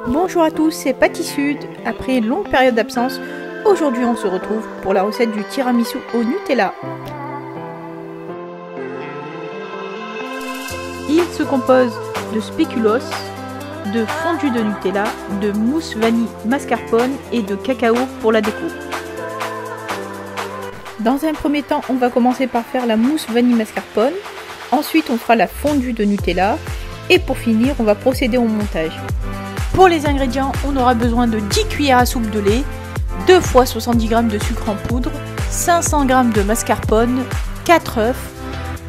Bonjour à tous, c'est Patty Sud. Après une longue période d'absence, aujourd'hui on se retrouve pour la recette du tiramisu au Nutella. Il se compose de spéculoos, de fondu de Nutella, de mousse vanille mascarpone et de cacao pour la déco. Dans un premier temps, on va commencer par faire la mousse vanille mascarpone. Ensuite, on fera la fondue de Nutella. Et pour finir, on va procéder au montage. Pour les ingrédients, on aura besoin de 10 cuillères à soupe de lait, 2 fois 70 g de sucre en poudre, 500 g de mascarpone, 4 œufs,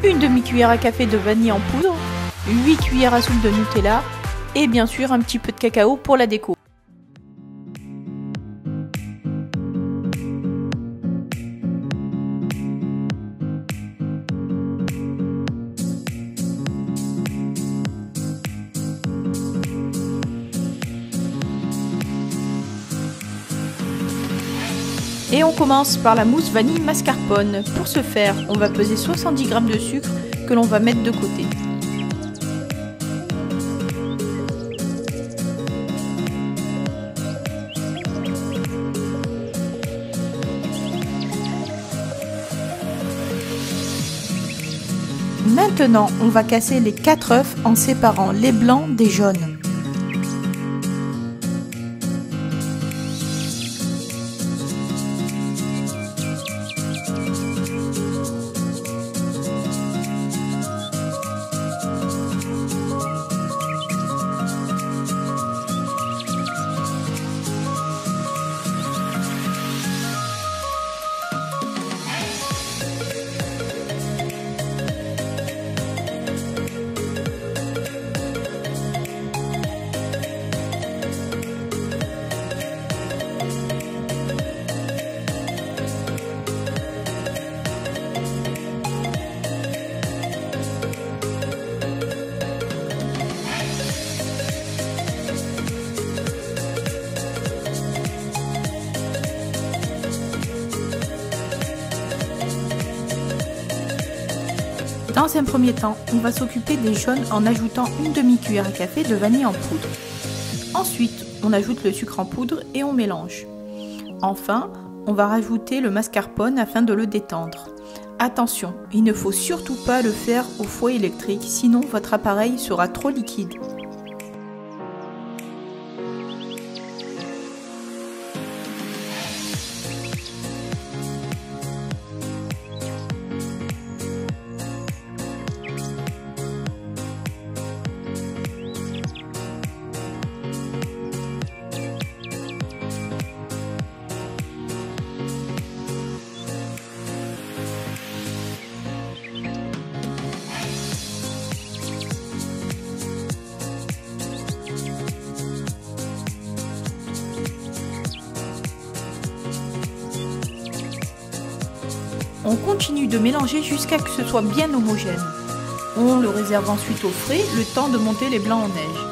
une demi-cuillère à café de vanille en poudre, 8 cuillères à soupe de Nutella et bien sûr un petit peu de cacao pour la déco. Et on commence par la mousse vanille mascarpone. Pour ce faire, on va peser 70 g de sucre que l'on va mettre de côté. Maintenant, on va casser les 4 œufs en séparant les blancs des jaunes. Dans un premier temps, on va s'occuper des jaunes en ajoutant une demi-cuillère à café de vanille en poudre. Ensuite, on ajoute le sucre en poudre et on mélange. Enfin, on va rajouter le mascarpone afin de le détendre. Attention, il ne faut surtout pas le faire au fouet électrique, sinon votre appareil sera trop liquide. On continue de mélanger jusqu'à ce que ce soit bien homogène. On le réserve ensuite au frais, le temps de monter les blancs en neige.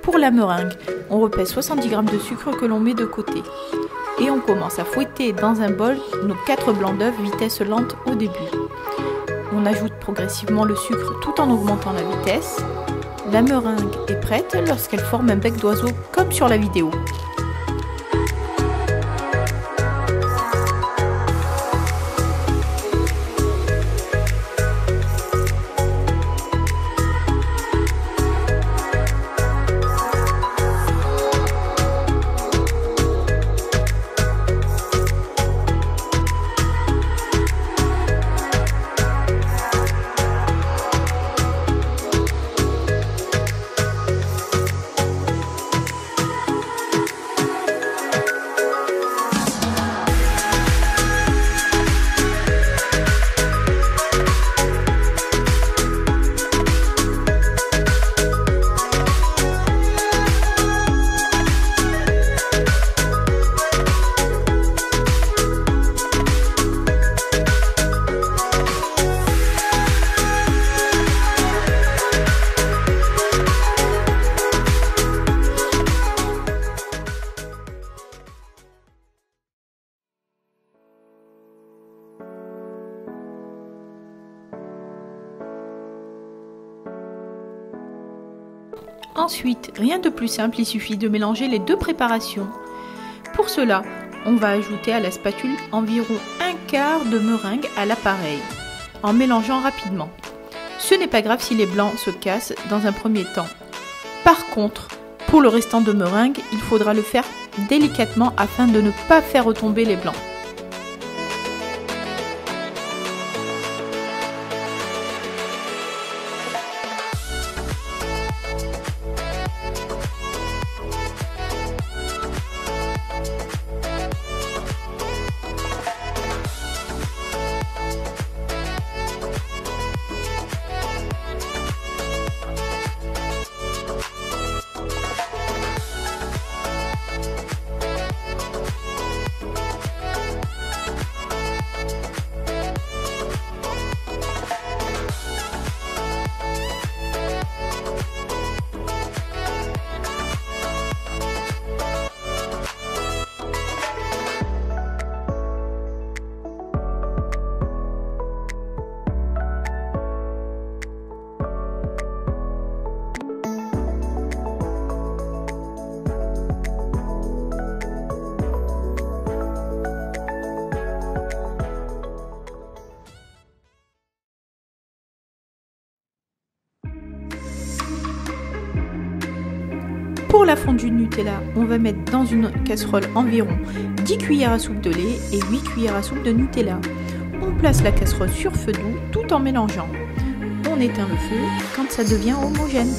Pour la meringue, on repèse 70 g de sucre que l'on met de côté. Et on commence à fouetter dans un bol nos 4 blancs d'œufs vitesse lente au début. On ajoute progressivement le sucre tout en augmentant la vitesse. La meringue est prête lorsqu'elle forme un bec d'oiseau comme sur la vidéo. Ensuite, rien de plus simple, il suffit de mélanger les deux préparations. Pour cela, on va ajouter à la spatule environ un quart de meringue à l'appareil, en mélangeant rapidement. Ce n'est pas grave si les blancs se cassent dans un premier temps. Par contre, pour le restant de meringue, il faudra le faire délicatement afin de ne pas faire retomber les blancs. Pour la fondue de Nutella, on va mettre dans une casserole environ 10 cuillères à soupe de lait et 8 cuillères à soupe de Nutella. On place la casserole sur feu doux tout en mélangeant. On éteint le feu quand ça devient homogène.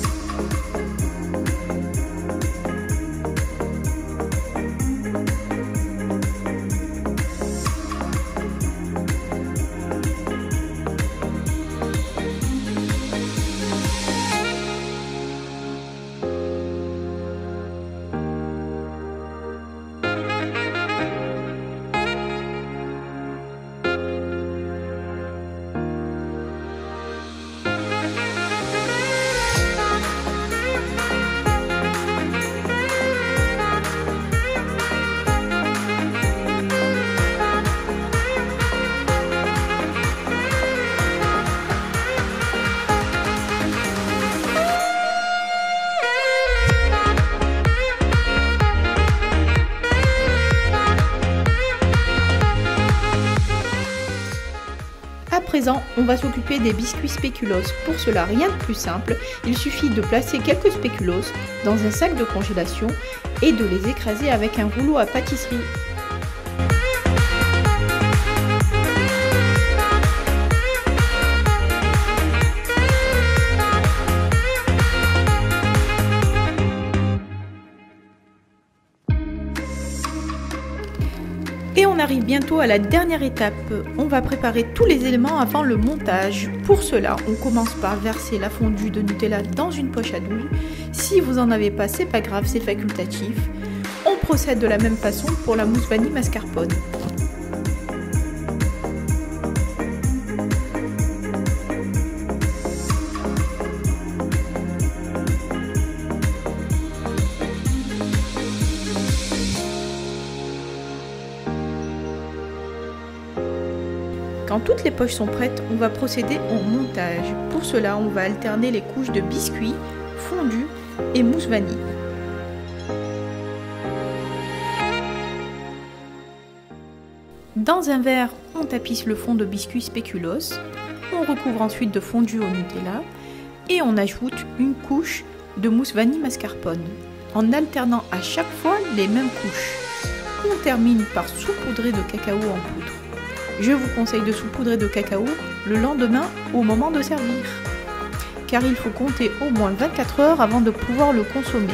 À présent, on va s'occuper des biscuits spéculoos. Pour cela, rien de plus simple, il suffit de placer quelques spéculoos dans un sac de congélation et de les écraser avec un rouleau à pâtisserie. Et on arrive bientôt à la dernière étape. On va préparer tous les éléments avant le montage. Pour cela, on commence par verser la fondue de Nutella dans une poche à douille. Si vous en avez pas, c'est pas grave, c'est facultatif. On procède de la même façon pour la mousse vanille mascarpone. Quand toutes les poches sont prêtes, on va procéder au montage. Pour cela, on va alterner les couches de biscuits, fondue et mousse vanille. Dans un verre, on tapisse le fond de biscuits spéculoos. On recouvre ensuite de fondue au Nutella et on ajoute une couche de mousse vanille mascarpone en alternant à chaque fois les mêmes couches. On termine par saupoudrer de cacao en poudre. Je vous conseille de saupoudrer de cacao le lendemain au moment de servir, car il faut compter au moins 24 heures avant de pouvoir le consommer.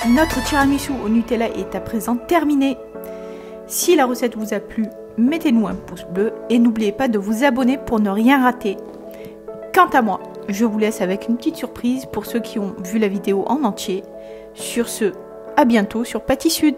Notre tiramisu au Nutella est à présent terminé. Si la recette vous a plu, mettez-nous un pouce bleu et n'oubliez pas de vous abonner pour ne rien rater. Quant à moi, je vous laisse avec une petite surprise pour ceux qui ont vu la vidéo en entier. Sur ce, à bientôt sur Pâtis Sud.